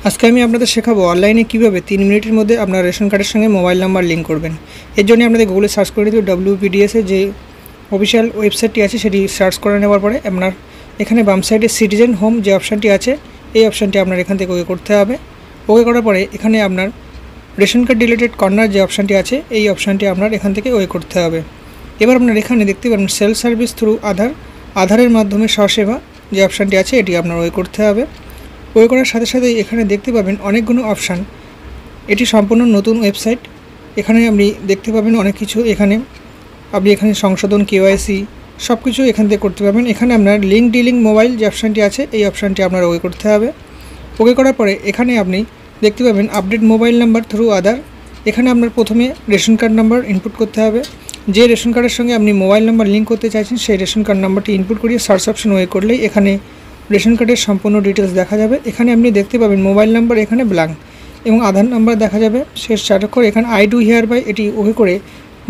আজকে আমি আপনাদের শেখাবো অনলাইনে কিভাবে 3 মিনিটের মধ্যে আপনার রেশন কার্ডের সঙ্গে মোবাইল নাম্বার লিঙ্ক করবেন। এর জন্য আপনাদের গুগলে সার্চ করে দিতে WPDS এর যে অফিসিয়াল ওয়েবসাইটটি আছে সেটি সার্চ করে নেওয়ার পরে আপনার এখানে বাম সাইডে সিটিজেন হোম যে অপশানটি আছে এই অপশানটি আপনার এখান থেকে ওকে করতে হবে। ওকে করার পরে এখানে আপনার রেশন কার্ড রিলেটেড কর্নার যে অপশানটি আছে এই অপশানটি আপনার এখান থেকে ওকে করতে হবে। এবার আপনার এখানে দেখতে পাবেন সেলফ সার্ভিস থ্রু আধারের মাধ্যমে স্বসেবা যে অপশানটি আছে এটি আপনার ওকে করতে হবে। ওয়ে করার সাথে সাথে এখানে দেখতে পাবেন অনেকগুলো অপশান। এটি সম্পূর্ণ নতুন ওয়েবসাইট। এখানে আপনি দেখতে পাবেন অনেক কিছু। আপনি এখানে সংশোধন KYC সব কিছু এখান থেকে করতে পারবেন। এখানে আপনার লিঙ্ক ডিলিং মোবাইল যে অপশানটি আছে এই অপশানটি আপনার ওকে করতে হবে। ওকে করার পরে এখানে আপনি দেখতে পাবেন আপডেট মোবাইল নাম্বার থ্রু আধার। এখানে আপনার প্রথমে রেশন কার্ড নাম্বার ইনপুট করতে হবে। যে রেশন কার্ডের সঙ্গে আপনি মোবাইল নাম্বার লিঙ্ক করতে চাইছেন সেই রেশন কার্ড নাম্বারটি ইনপুট করিয়ে সার্চ অপশন ওয়ে করলেই এখানে রেশন কার্ডের সম্পূর্ণ ডিটেলস দেখা যাবে। এখানে আপনি দেখতে পাবেন মোবাইল নাম্বার এখানে ব্ল্যাঙ্ক এবং আধার নাম্বার দেখা যাবে। শেষ চারক্ষর এখানে আই ডু হিয়ার বাই এটি ওকে করে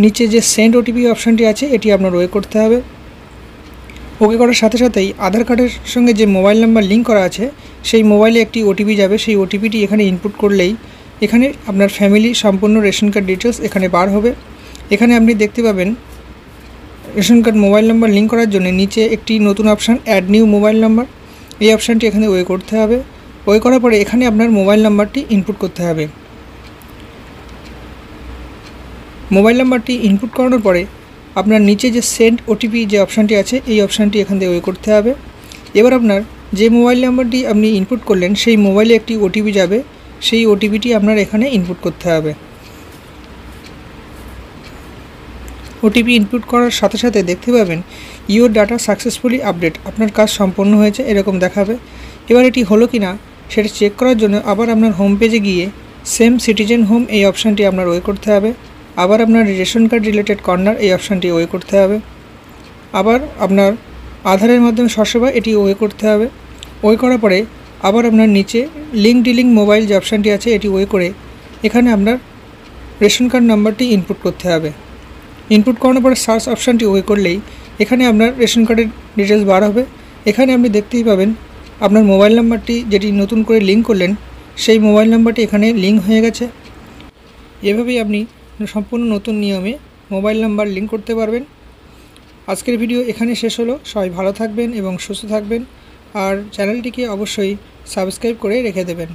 নিচে যে সেন্ড OTP অপশানটি আছে এটি আপনার ওকে করতে হবে। ওকে করার সাথে সাথেই আধার কার্ডের সঙ্গে যে মোবাইল নাম্বার লিঙ্ক করা আছে সেই মোবাইলে একটি OTP যাবে। সেই OTPটি এখানে ইনপুট করলেই এখানে আপনার ফ্যামিলি সম্পূর্ণ রেশন কার্ড ডিটেলস এখানে বার হবে। এখানে আপনি দেখতে পাবেন ration card mobile number link করার জন্য নিচে একটি নতুন option add new mobile number এই অপশানটি এখানে ওয়ে করতে হবে। ওয়ে করার পরে এখানে আপনার মোবাইল নাম্বারটি ইনপুট করতে হবে। মোবাইল নাম্বারটি ইনপুট করানোর পরে আপনার নিচে যে সেন্ড OTP যে অপশানটি আছে এই অপশানটি এখান থেকে ওয়ে করতে হবে। এবার আপনার যে মোবাইল নাম্বারটি আপনি ইনপুট করলেন সেই মোবাইলে একটি OTP যাবে। সেই OTPটি আপনার এখানে ইনপুট করতে হবে। OTP ইনপুট করার সাথে সাথে দেখতে পাবেন ইউর ডাটা সাকসেসফুলি আপডেট, আপনার কাজ সম্পন্ন হয়েছে এরকম দেখাবে। এবার এটি হলো কি না সেটা চেক করার জন্য আবার আপনার হোম পেজে গিয়ে সেম সিটিজেন হোম এই অপশানটি আপনার ওয়ে করতে হবে। আবার আপনার রেশন কার্ড রিলেটেড কর্নার এই অপশানটি ওয়ে করতে হবে। আবার আপনার আধারের মাধ্যমে স্বসেবা এটি ওয়ে করতে হবে। ওয়ে করার পরে আবার আপনার নিচে লিঙ্ক ডিলিং মোবাইল যে অপশানটি আছে এটি ওয়ে করে এখানে আপনার রেশন কার্ড নাম্বারটি ইনপুট করতে হবে। ইনপুট করানোর পরে সার্চ অপশানটি ওয়ে করলেই এখানে আপনার রেশন কার্ডের ডিটেলস বার হবে। এখানে আপনি দেখতেই পাবেন আপনার মোবাইল নাম্বারটি যেটি নতুন করে লিঙ্ক করলেন সেই মোবাইল নাম্বারটি এখানে লিঙ্ক হয়ে গেছে। এভাবেই আপনি সম্পূর্ণ নতুন নিয়মে মোবাইল নাম্বার লিঙ্ক করতে পারবেন। আজকের ভিডিও এখানে শেষ হলো। সবাই ভালো থাকবেন এবং সুস্থ থাকবেন আর চ্যানেলটিকে অবশ্যই সাবস্ক্রাইব করে রেখে দেবেন।